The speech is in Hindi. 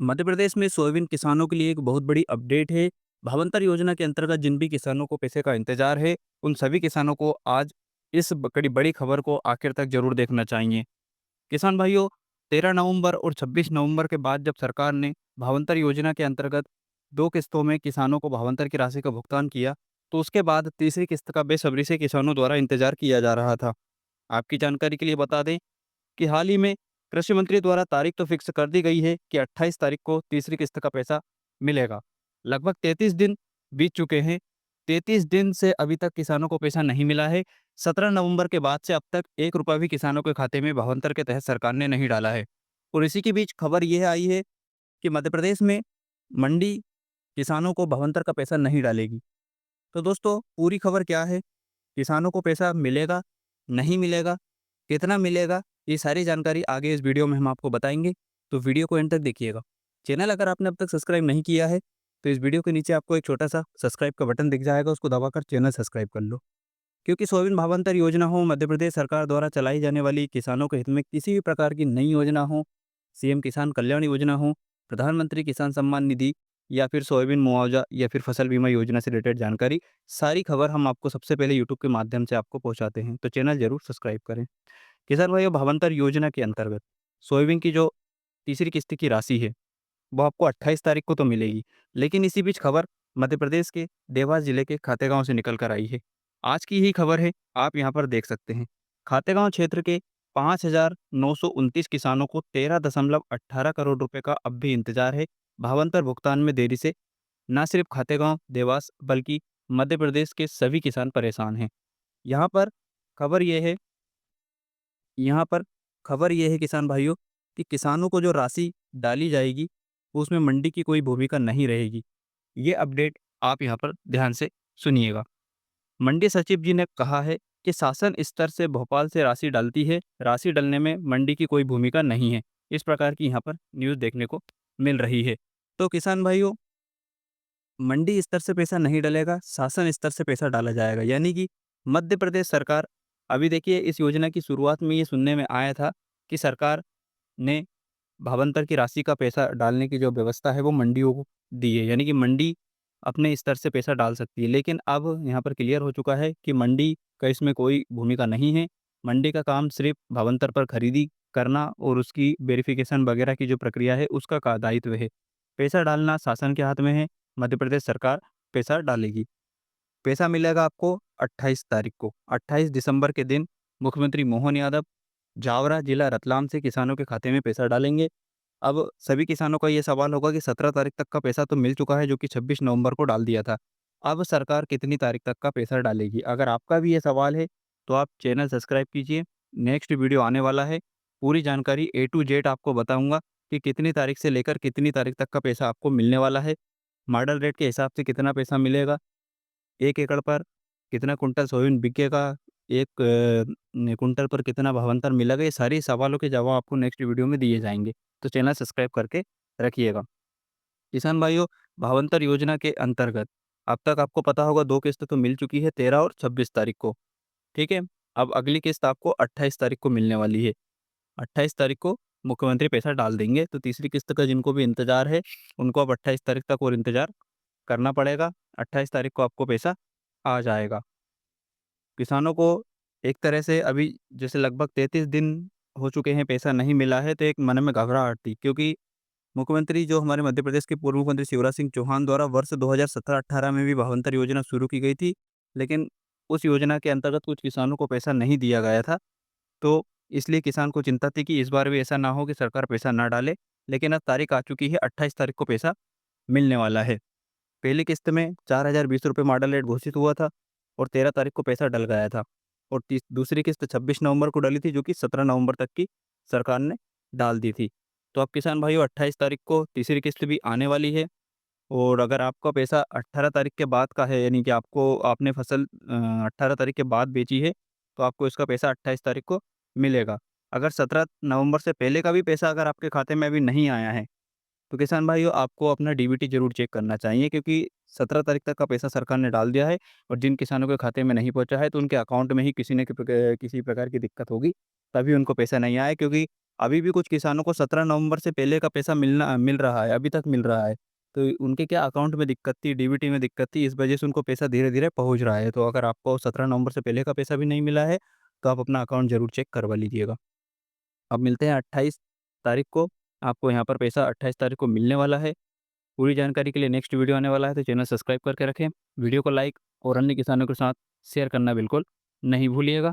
मध्य प्रदेश में सोयाबीन किसानों के लिए एक बहुत बड़ी अपडेट है। भावांतर योजना के अंतर्गत जिन भी किसानों को पैसे का इंतजार है, उन सभी किसानों को आज इस बड़ी बड़ी खबर को आखिर तक जरूर देखना चाहिए। किसान भाइयों, 13 नवंबर और 26 नवंबर के बाद जब सरकार ने भावांतर योजना के अंतर्गत 2 किस्तों में किसानों को भावांतर की राशि का भुगतान किया, तो उसके बाद तीसरी किस्त का बेसब्री से किसानों द्वारा इंतजार किया जा रहा था। आपकी जानकारी के लिए बता दें कि हाल ही में कृषि मंत्री द्वारा तारीख तो फिक्स कर दी गई है कि 28 तारीख को तीसरी किस्त का पैसा मिलेगा। लगभग 33 दिन बीत चुके हैं। 33 दिन से अभी तक किसानों को पैसा नहीं मिला है। 17 नवंबर के बाद से अब तक 1 रुपया भी किसानों के खाते में भावांतर के तहत सरकार ने नहीं डाला है। और इसी के बीच खबर यह आई है कि मध्य प्रदेश में मंडी किसानों को भावांतर का पैसा नहीं डालेगी। तो दोस्तों, पूरी खबर क्या है? किसानों को पैसा मिलेगा, नहीं मिलेगा, कितना मिलेगा, ये सारी जानकारी आगे इस वीडियो में हम आपको बताएँगे, तो वीडियो को एंड तक देखिएगा। चैनल अगर आपने अब तक सब्सक्राइब नहीं किया है, तो इस वीडियो के नीचे आपको एक छोटा-सा सब्सक्राइब का बटन दिख जाएगा, उसको दबाकर चैनल सब्सक्राइब कर लो। क्योंकि सोयाबीन भावांतर योजना हो, मध्य प्रदेश सरकार द्वारा चलाई जाने वाली किसानों के हित में किसी भी प्रकार की नई योजना हो, सीएम किसान कल्याण योजना हो, प्रधानमंत्री किसान सम्मान निधि या फिर सोयाबीन मुआवजा या फिर फसल बीमा योजना से रिलेटेड जानकारी, सारी खबर हम आपको सबसे पहले यूट्यूब के माध्यम से आपको पहुँचाते हैं, तो चैनल ज़रूर सब्सक्राइब करें। किसान भाइयों, भावांतर योजना के अंतर्गत सोयाबीन की जो तीसरी किस्त की राशि है, वो आपको 28 तारीख को तो मिलेगी। लेकिन इसी बीच खबर मध्य प्रदेश के देवास जिले के खातेगांव से निकल कर आई है। आज की ही खबर है, आप यहाँ पर देख सकते हैं। खातेगांव क्षेत्र के 5,929 किसानों को 13.18 करोड़ रुपए का अब भी इंतजार है। भावांतर भुगतान में देरी से न सिर्फ खातेगांव, देवास बल्कि मध्य प्रदेश के सभी किसान परेशान हैं। यहाँ पर खबर ये है यहाँ पर खबर ये है किसान भाइयों कि किसानों को जो राशि डाली जाएगी, वो उसमें मंडी की कोई भूमिका नहीं रहेगी। ये अपडेट आप यहाँ पर ध्यान से सुनिएगा। मंडी सचिव जी ने कहा है कि शासन स्तर से भोपाल से राशि डालती है, राशि डालने में मंडी की कोई भूमिका नहीं है। इस प्रकार की यहाँ पर न्यूज़ देखने को मिल रही है। तो किसान भाइयों, मंडी स्तर से पैसा नहीं डलेगा, शासन स्तर से पैसा डाला जाएगा। यानी कि मध्य प्रदेश सरकार, अभी देखिए इस योजना की शुरुआत में ये सुनने में आया था कि सरकार ने भावांतर की राशि का पैसा डालने की जो व्यवस्था है वो मंडियों को दी है। यानी कि मंडी अपने स्तर से पैसा डाल सकती है। लेकिन अब यहाँ पर क्लियर हो चुका है कि मंडी का इसमें कोई भूमिका नहीं है। मंडी का काम सिर्फ़ भावांतर पर खरीदी करना और उसकी वेरिफ़िकेशन वगैरह की जो प्रक्रिया है उसका का दायित्व है। पैसा डालना शासन के हाथ में है, मध्य प्रदेश सरकार पैसा डालेगी। पैसा मिलेगा आपको 28 तारीख को। 28 दिसंबर के दिन मुख्यमंत्री मोहन यादव जावरा जिला रतलाम से किसानों के खाते में पैसा डालेंगे। अब सभी किसानों का ये सवाल होगा कि 17 तारीख तक का पैसा तो मिल चुका है, जो कि 26 नवंबर को डाल दिया था। अब सरकार कितनी तारीख तक का पैसा डालेगी? अगर आपका भी ये सवाल है, तो आप चैनल सब्सक्राइब कीजिए। नेक्स्ट वीडियो आने वाला है। पूरी जानकारी ए टू जेड आपको बताऊँगा कि कितनी तारीख से लेकर कितनी तारीख तक का पैसा आपको मिलने वाला है। मॉडल रेट के हिसाब से कितना पैसा मिलेगा? 1 एकड़ पर कितना कुंटल सोयाबीन बिकेगा? 1 कुंटल पर कितना भावांतर मिलेगा? ये सारे सवालों के जवाब आपको नेक्स्ट वीडियो में दिए जाएँगे। तो चैनल सब्सक्राइब करके रखिएगा। किसान भाइयों, भावांतर योजना के अंतर्गत अब तक आपको पता होगा 2 किस्त तो मिल चुकी है, 13 और 26 तारीख को, ठीक है? अब अगली किस्त आपको 28 तारीख को मिलने वाली है। 28 तारीख को मुख्यमंत्री पैसा डाल देंगे, तो तीसरी किस्त का जिनको भी इंतज़ार है, उनको अब 28 तारीख तक और इंतज़ार करना पड़ेगा। 28 तारीख को आपको पैसा आ जाएगा। किसानों को एक तरह से अभी जैसे लगभग 33 दिन हो चुके हैं, पैसा नहीं मिला है, तो एक मन में घबराहट थी, क्योंकि मुख्यमंत्री जो हमारे मध्य प्रदेश के पूर्व मुख्यमंत्री शिवराज सिंह चौहान द्वारा वर्ष 2017-18 में भी भावांतर योजना शुरू की गई थी, लेकिन उस योजना के अंतर्गत कुछ किसानों को पैसा नहीं दिया गया था। तो इसलिए किसान को चिंता थी कि इस बार भी ऐसा ना हो कि सरकार पैसा ना डाले, लेकिन अब तारीख आ चुकी है, 28 तारीख को पैसा मिलने वाला है। पहली किस्त में 4,020 रुपये मॉडल रेट घोषित हुआ था और 13 तारीख को पैसा डल गया था, और दूसरी किस्त 26 नवंबर को डली थी, जो कि 17 नवंबर तक की सरकार ने डाल दी थी। तो अब किसान भाइयों, 28 तारीख को तीसरी किस्त भी आने वाली है, और अगर आपका पैसा 18 तारीख के बाद का है, यानी कि आपने फसल 18 तारीख के बाद बेची है, तो आपको इसका पैसा 28 तारीख को मिलेगा। अगर 17 नवंबर से पहले का भी पैसा अगर आपके खाते में अभी नहीं आया है, तो किसान भाइयों, आपको अपना डीबीटी ज़रूर चेक करना चाहिए, क्योंकि 17 तारीख तक का पैसा सरकार ने डाल दिया है, और जिन किसानों के खाते में नहीं पहुँचा है, तो उनके अकाउंट में ही किसी प्रकार की दिक्कत होगी, तभी उनको पैसा नहीं आया, क्योंकि अभी भी कुछ किसानों को 17 नवंबर से पहले का पैसा मिल रहा है, अभी तक मिल रहा है। तो उनके क्या अकाउंट में दिक्कत थी, डीबीटी में दिक्कत थी, इस वजह से उनको पैसा धीरे-धीरे पहुँच रहा है। तो अगर आपको 17 नवंबर से पहले का पैसा भी नहीं मिला है, तो आप अपना अकाउंट ज़रूर चेक करवा लीजिएगा। अब मिलते हैं 28 तारीख को, आपको यहाँ पर पैसा 28 तारीख को मिलने वाला है। पूरी जानकारी के लिए नेक्स्ट वीडियो आने वाला है, तो चैनल सब्सक्राइब करके रखें। वीडियो को लाइक और अन्य किसानों के साथ शेयर करना बिल्कुल नहीं भूलिएगा।